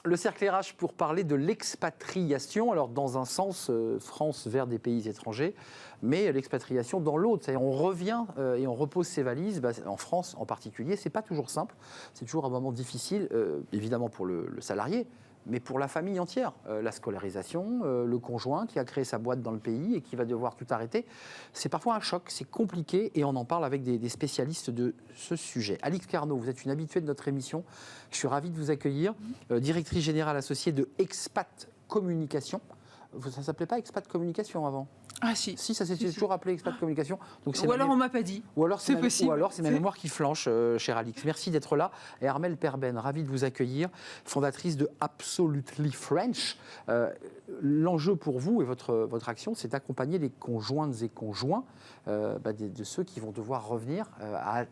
Le cercle RH pour parler de l'expatriation, alors dans un sens, France vers des pays étrangers, mais l'expatriation dans l'autre. C'est-à-dire on revient et on repose ses valises, en France en particulier, c'est pas toujours simple, c'est toujours un moment difficile, évidemment pour le salarié, mais pour la famille entière. La scolarisation, le conjoint qui a créé sa boîte dans le pays et qui va devoir tout arrêter, c'est parfois un choc, c'est compliqué et on en parle avec des spécialistes de ce sujet. Alix Carnot, vous êtes une habituée de notre émission, je suis ravi de vous accueillir, directrice générale associée de Expat Communication. Ça ne s'appelait pas Expat Communication avant ? Ah si. Si, ça s'était toujours appelé Expat Communication. Donc ou alors on ne m'a pas dit. Ou alors c'est possible. Ou alors c'est ma mémoire qui flanche, chère Alix. Merci d'être là. Et Armelle Perben, ravie de vous accueillir, fondatrice de Absolutely French. L'enjeu pour vous et votre action, c'est d'accompagner les conjointes et conjoints de ceux qui vont devoir revenir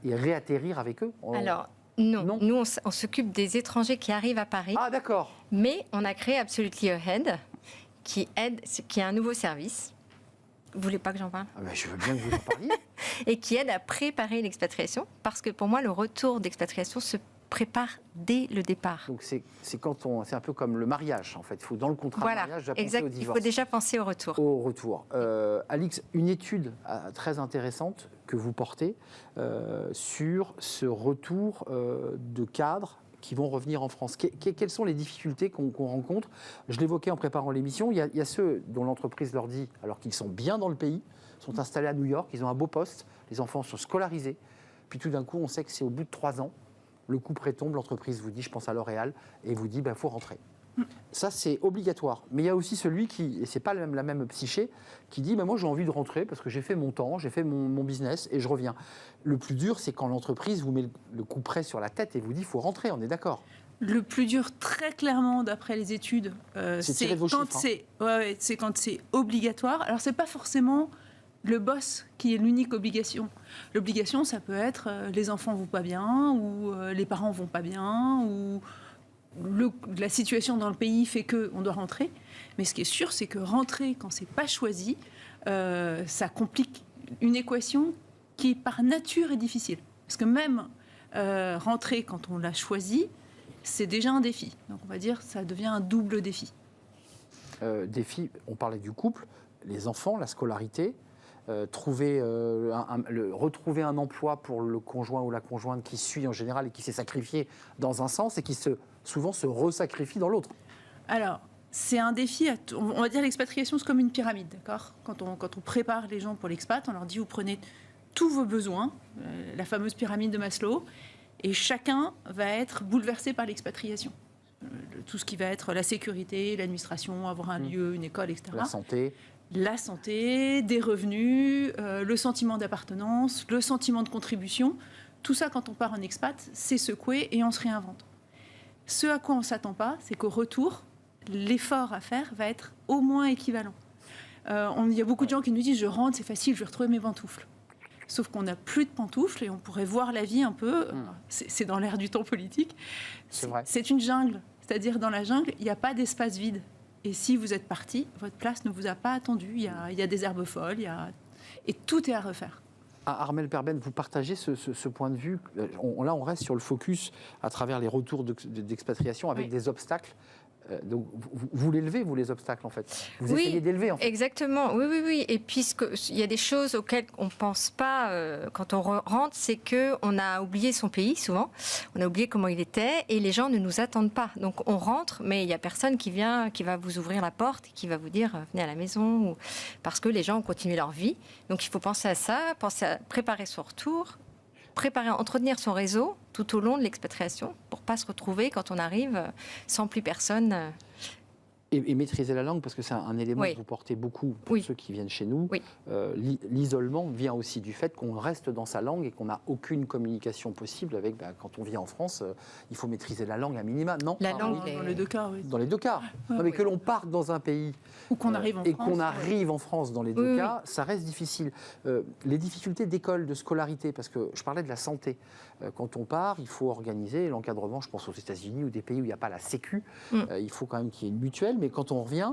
et réatterrir avec eux. Alors, non. Nous, on s'occupe des étrangers qui arrivent à Paris. Ah, d'accord. Mais on a créé Absolutely Ahead, qui est un nouveau service. Vous voulez pas que j'en parle ? Je veux bien que vous en parliez. Et qui aide à préparer l'expatriation, parce que pour moi, le retour d'expatriation se prépare dès le départ. Donc c'est un peu comme le mariage, en fait. Il faut dans le contrat de mariage déjà penser au divorce. Il faut déjà penser au retour. Au retour. Alix, une étude très intéressante que vous portez sur ce retour de cadres qui vont revenir en France. Quelles sont les difficultés qu'on rencontre ? Je l'évoquais en préparant l'émission, il y a ceux dont l'entreprise leur dit, alors qu'ils sont bien dans le pays, sont installés à New York, ils ont un beau poste, les enfants sont scolarisés, puis tout d'un coup, on sait que c'est au bout de 3 ans, le coup près tombe, l'entreprise vous dit, je pense à L'Oréal, et vous dit, faut rentrer. Ça, c'est obligatoire. Mais il y a aussi celui qui, et ce n'est pas la même psyché, qui dit moi j'ai envie de rentrer parce que j'ai fait mon temps, j'ai fait mon business et je reviens. Le plus dur, c'est quand l'entreprise vous met le coup près sur la tête et vous dit il faut rentrer, on est d'accord ? Le plus dur, très clairement, d'après les études, c'est quand c'est obligatoire. Alors, ce n'est pas forcément le boss qui est l'unique obligation. L'obligation, ça peut être les enfants ne vont pas bien, ou les parents ne vont pas bien, ou la situation dans le pays fait qu'on doit rentrer. Mais ce qui est sûr, c'est que rentrer quand c'est pas choisi, ça complique une équation qui, par nature, est difficile. Parce que même rentrer quand on l'a choisi, c'est déjà un défi. Donc on va dire ça devient un double défi. Défi, on parlait du couple, les enfants, la scolarité, retrouver un emploi pour le conjoint ou la conjointe qui suit en général et qui s'est sacrifié dans un sens et qui souvent se resacrifie dans l'autre. Alors, c'est un défi, on va dire l'expatriation c'est comme une pyramide, d'accord ? Quand on prépare les gens pour l'expat, on leur dit vous prenez tous vos besoins, la fameuse pyramide de Maslow, et chacun va être bouleversé par l'expatriation. Tout ce qui va être la sécurité, l'administration, avoir un lieu, une école, etc. La santé, des revenus, le sentiment d'appartenance, le sentiment de contribution. Tout ça, quand on part en expat, c'est secoué et on se réinvente. Ce à quoi on ne s'attend pas, c'est qu'au retour, l'effort à faire va être au moins équivalent. Il y a beaucoup de gens qui nous disent « je rentre, c'est facile, je vais retrouver mes pantoufles ». Sauf qu'on n'a plus de pantoufles et on pourrait voir la vie un peu, c'est dans l'air du temps politique, c'est une jungle. C'est-à-dire dans la jungle, il n'y a pas d'espace vide. Et si vous êtes parti, votre place ne vous a pas attendu. Il y a des herbes folles, et tout est à refaire. Armelle Perben, vous partagez ce point de vue. Là, on reste sur le focus à travers les retours d'expatriation avec des obstacles. Donc, vous l'élevez, vous, les obstacles, en fait. Vous essayez d'élever, en fait. Exactement. Oui. Et puisqu'il y a des choses auxquelles on ne pense pas quand on rentre, c'est qu'on a oublié son pays, souvent. On a oublié comment il était et les gens ne nous attendent pas. Donc, on rentre, mais il n'y a personne qui va vous ouvrir la porte et qui va vous dire « venez à la maison ». Parce que les gens ont continué leur vie. Donc, il faut penser à ça, penser à préparer son retour, entretenir son réseau tout au long de l'expatriation pour ne pas se retrouver quand on arrive sans plus personne. Et maîtriser la langue, parce que c'est un élément que vous portez beaucoup pour ceux qui viennent chez nous. L'isolement vient aussi du fait qu'on reste dans sa langue et qu'on n'a aucune communication possible avec. Quand on vit en France, il faut maîtriser la langue à minima. Non, la langue, dans les deux cas, oui. Dans les deux cas. Non, mais que l'on parte dans un pays ou qu'on arrive en et France, qu'on arrive en France, dans les deux cas, ça reste difficile. Les difficultés d'école, de scolarité, parce que je parlais de la santé. Quand on part, il faut organiser l'encadrement, je pense aux États-Unis ou des pays où il n'y a pas la Sécu. Il faut quand même qu'il y ait une mutuelle. Mais quand on revient,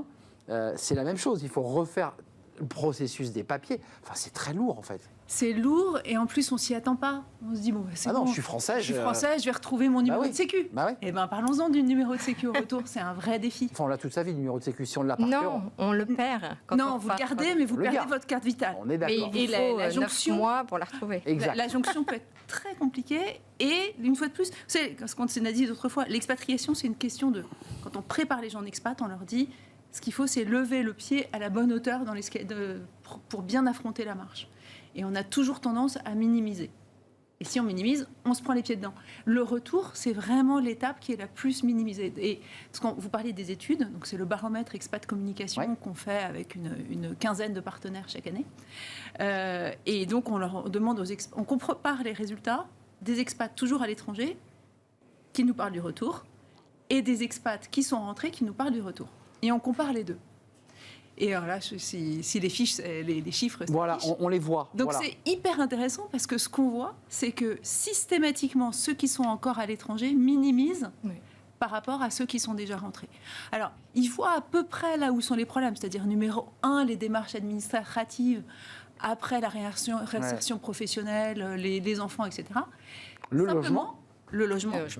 c'est la même chose. Il faut refaire le processus des papiers. Enfin, c'est très lourd, en fait. C'est lourd et en plus on s'y attend pas. On se dit bon, c'est bon, je suis français. je vais retrouver mon numéro de sécu. Ouais. Eh ben parlons-en du numéro de sécu au retour, c'est un vrai défi. Enfin, on l'a toute sa vie, le numéro de sécu. Si on l'a par Non, cœur, on le perd. Non, vous le gardez, mais vous perdez votre carte vitale. on est d'accord. Mais il faut la jonction 9 mois pour la retrouver. Exact. La jonction peut être très compliquée et une fois de plus, vous savez, ce qu'on s'est dit d'autres fois, l'expatriation c'est une question de, quand on prépare les gens en expat, on leur dit ce qu'il faut c'est lever le pied à la bonne hauteur pour bien affronter la marche. Et on a toujours tendance à minimiser. Et si on minimise, on se prend les pieds dedans. Le retour, c'est vraiment l'étape qui est la plus minimisée. Et vous parliez des études, donc c'est le baromètre expat communication qu'on fait avec une quinzaine de partenaires chaque année. Et donc on leur demande on compare les résultats des expats toujours à l'étranger qui nous parlent du retour et des expats qui sont rentrés qui nous parlent du retour. Et on compare les deux. Et alors là, si les chiffres... Voilà, on les voit. Donc c'est hyper intéressant parce que ce qu'on voit, c'est que systématiquement, ceux qui sont encore à l'étranger minimisent par rapport à ceux qui sont déjà rentrés. Alors, ils voient à peu près là où sont les problèmes, c'est-à-dire numéro 1, les démarches administratives, après la réinsertion professionnelle, les enfants, etc. Le logement.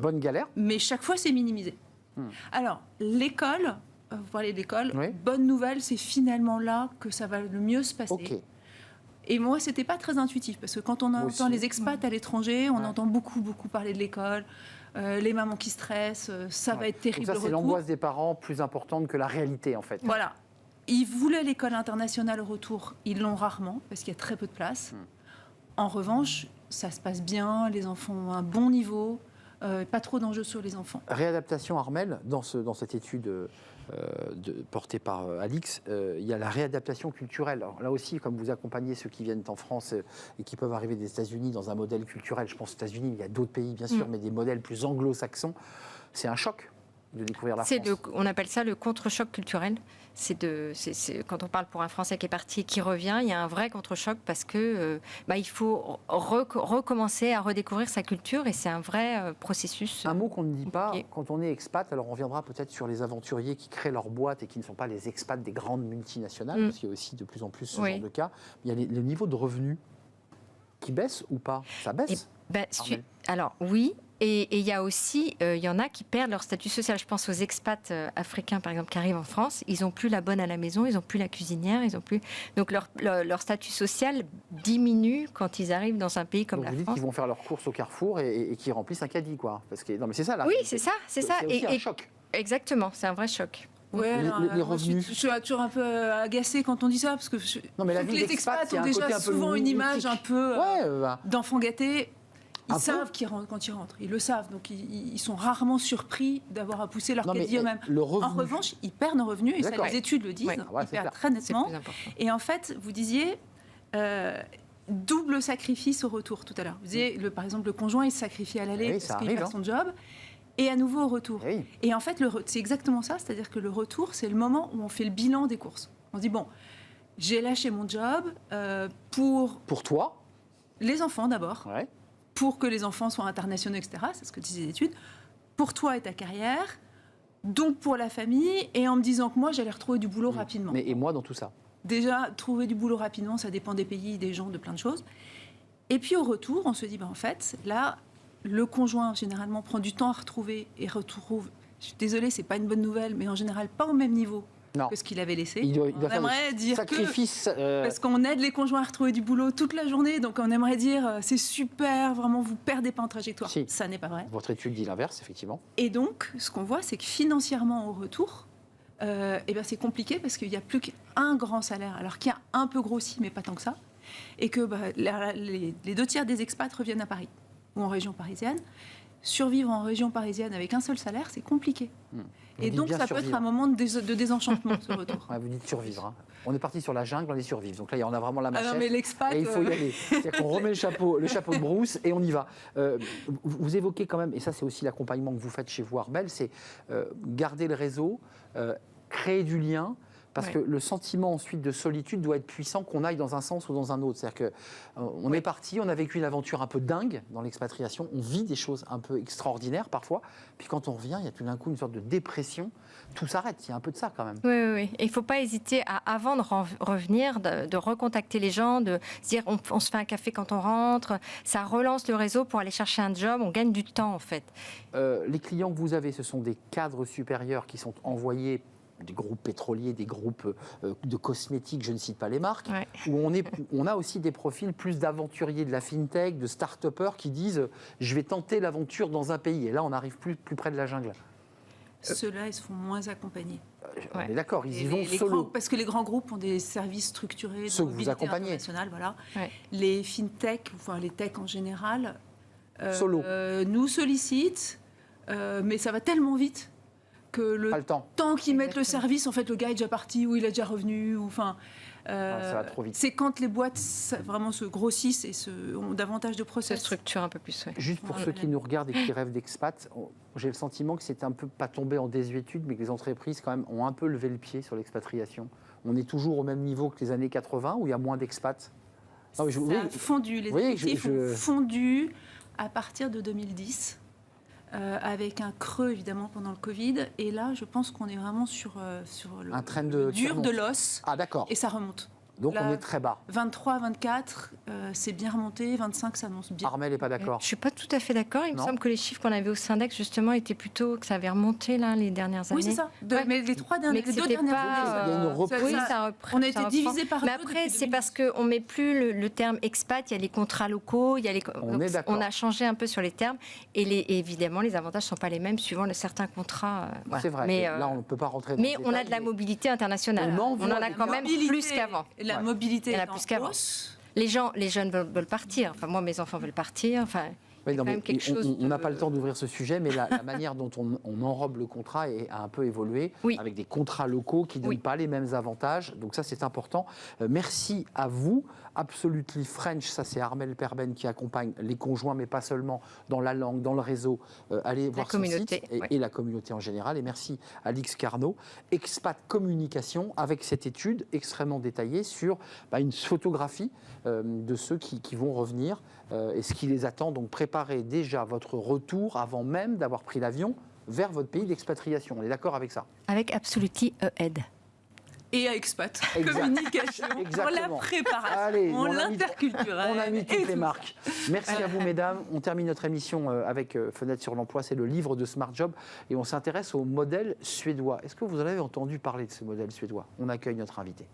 Bonne galère. Mais chaque fois, c'est minimisé. Alors, l'école... Vous parlez de l'école. Bonne nouvelle, c'est finalement là que ça va le mieux se passer. Okay. Et moi, c'était pas très intuitif parce que quand on entend les expats à l'étranger, on entend beaucoup parler de l'école, les mamans qui stressent, ça va être terrible. Donc ça, c'est l'angoisse des parents plus importante que la réalité, en fait. Voilà. Ils voulaient l'école internationale au retour, ils l'ont rarement parce qu'il y a très peu de place. En revanche, ça se passe bien, les enfants ont un bon niveau. Pas trop d'enjeux sur les enfants. Réadaptation, Armelle, dans cette étude portée par Alix, il y a la réadaptation culturelle. Alors, là aussi, comme vous accompagnez ceux qui viennent en France et qui peuvent arriver des États-Unis dans un modèle culturel, je pense aux États-unis, il y a d'autres pays bien sûr, mais des modèles plus anglo-saxons, c'est un choc de découvrir la France. On appelle ça le contre-choc culturel. Quand on parle pour un Français qui est parti et qui revient, il y a un vrai contre-choc parce que il faut recommencer à redécouvrir sa culture et c'est un vrai processus. Un mot qu'on ne dit pas quand on est expat, alors on reviendra peut-être sur les aventuriers qui créent leur boîte et qui ne sont pas les expats des grandes multinationales, parce qu'il y a aussi de plus en plus ce genre de cas. Il y a le niveau de revenus qui baisse ou pas? Ça baisse? Alors oui. Et il y a aussi, il y en a qui perdent leur statut social. Je pense aux expats africains, par exemple, qui arrivent en France. Ils n'ont plus la bonne à la maison, ils n'ont plus la cuisinière, ils n'ont plus... Donc leur statut social diminue quand ils arrivent dans un pays comme la France. Vous dites qu'ils vont faire leurs courses au Carrefour et qu'ils remplissent un caddie, quoi. Parce que, non, mais c'est ça, là. Oui, c'est ça. C'est aussi un choc. Exactement, c'est un vrai choc. Ouais, les revenus. Je suis toujours un peu agacée quand on dit ça, parce que les expats ont déjà souvent une image un peu d'enfants gâtés. Ils savent quand ils rentrent, ils le savent, donc ils sont rarement surpris d'avoir à pousser leur caddie eux-mêmes. En revanche, ils perdent en revenus, et ça les études le disent, ils perdent très nettement. Et en fait, vous disiez double sacrifice au retour tout à l'heure. Vous disiez, par exemple, le conjoint, il se sacrifie à l'aller parce qu'il perd son job, et à nouveau au retour. Et en fait, c'est exactement ça, c'est-à-dire que le retour, c'est le moment où on fait le bilan des courses. On se dit, bon, j'ai lâché mon job pour toi, les enfants d'abord. Pour que les enfants soient internationaux, etc. C'est ce que disent les études. Pour toi et ta carrière, donc pour la famille, et en me disant que moi, j'allais retrouver du boulot rapidement. Et moi dans tout ça? Déjà, trouver du boulot rapidement, ça dépend des pays, des gens, de plein de choses. Et puis au retour, on se dit, en fait, là, le conjoint, généralement, prend du temps à retrouver et retrouve... Je suis désolée, c'est pas une bonne nouvelle, mais en général, pas au même niveau que ce qu'il avait laissé. Il doit on faire aimerait dire sacrifice. Parce qu'on aide les conjoints à retrouver du boulot toute la journée, donc on aimerait dire c'est super, vraiment vous perdez pas en trajectoire. Si. Ça n'est pas vrai. Votre étude dit l'inverse, effectivement. Et donc, ce qu'on voit, c'est que financièrement au retour, c'est compliqué parce qu'il n'y a plus qu'un grand salaire, alors qu'il y a un peu grossi, mais pas tant que ça, et que les 2 tiers des expats reviennent à Paris ou en région parisienne. Survivre en région parisienne avec un seul salaire, c'est compliqué. Et donc, ça peut être un moment de désenchantement, ce retour. Vous dites survivre. Hein. On est parti sur la jungle, on est survivre. Donc là, on a vraiment la machette. Ah non, mais l'expat... Et il faut y aller. C'est-à-dire qu'on remet le chapeau de brousse et on y va. Vous évoquez quand même, et ça, c'est aussi l'accompagnement que vous faites chez vous, Armelle, c'est garder le réseau, créer du lien, Parce que le sentiment ensuite de solitude doit être puissant, qu'on aille dans un sens ou dans un autre. C'est-à-dire qu'on est parti, on a vécu une aventure un peu dingue dans l'expatriation, on vit des choses un peu extraordinaires parfois, puis quand on revient, il y a tout d'un coup une sorte de dépression, tout s'arrête, il y a un peu de ça quand même. Oui. Et il ne faut pas hésiter, avant de revenir, de recontacter les gens, de se dire on se fait un café quand on rentre, ça relance le réseau pour aller chercher un job, on gagne du temps en fait. Les clients que vous avez, ce sont des cadres supérieurs qui sont envoyés des groupes pétroliers, des groupes de cosmétiques, je ne cite pas les marques, où on a aussi des profils plus d'aventuriers de la fintech, de start-upers qui disent « je vais tenter l'aventure dans un pays ». Et là, on arrive plus près de la jungle. Ceux-là, ils se font moins accompagner. On est d'accord, ils y vont solo. Parce que les grands groupes ont des services structurés de ceux que vous mobilité accompagnez. internationale. Voilà. Les fintech, enfin les tech en général, solo. Nous sollicitent, mais ça va tellement vite que le temps qu'ils mettent le service, en fait, le gars est déjà parti ou il est déjà revenu. Ça va trop vite. C'est quand les boîtes vraiment se grossissent et ont davantage de process. Se structure un peu plus. Juste pour ceux qui nous regardent et qui rêvent d'expat, j'ai le sentiment que c'est un peu pas tombé en désuétude, mais que les entreprises quand même ont un peu levé le pied sur l'expatriation. On est toujours au même niveau que les années 80 où il y a moins d'expats. Ça a fondu. Les effectifs ont fondu à partir de 2010. Avec un creux évidemment pendant le Covid, et là je pense qu'on est vraiment sur un train le dur de l'os, et ça remonte. Donc là, on est très bas. 23, 24, c'est bien remonté, 25 ça annonce bien. Armelle n'est pas d'accord. Je ne suis pas tout à fait d'accord, il me semble que les chiffres qu'on avait au Syndex justement étaient plutôt, que ça avait remonté là, les dernières années. Oui c'est ça, mais les 2 dernières années, il y a une reprise. Oui, on a été divisé par deux. Mais après c'est parce qu'on ne met plus le terme expat, il y a les contrats locaux, il y a on a changé un peu sur les termes, et évidemment les avantages ne sont pas les mêmes suivant certains contrats. C'est vrai, mais là on ne peut pas rentrer dans mais on a de la mobilité internationale, on en a quand même plus qu'avant. La mobilité est plus qu'avant. Les jeunes veulent partir. Enfin, moi, mes enfants veulent partir. Enfin, oui, non, mais on n'a pas le temps d'ouvrir ce sujet, mais la manière dont on enrobe le contrat a un peu évolué, avec des contrats locaux qui ne donnent pas les mêmes avantages. Donc ça, c'est important. Merci à vous. Absolutely French, ça c'est Armelle Perben qui accompagne les conjoints, mais pas seulement dans la langue, dans le réseau. Allez voir son site et la communauté en général. Et merci Alix Carnot, Expat Communication, avec cette étude extrêmement détaillée sur une photographie de ceux qui vont revenir et ce qui les attend. Donc préparez déjà votre retour avant même d'avoir pris l'avion vers votre pays d'expatriation. On est d'accord avec ça? Avec Absolutely Ahead. Et à Expat Communication, pour la préparation, l'interculturel. On a mis toutes les marques. Merci à vous, mesdames. On termine notre émission avec Fenêtre sur l'emploi. C'est le livre de Smart Job. Et on s'intéresse au modèle suédois. Est-ce que vous en avez entendu parler de ce modèle suédois? On accueille notre invité.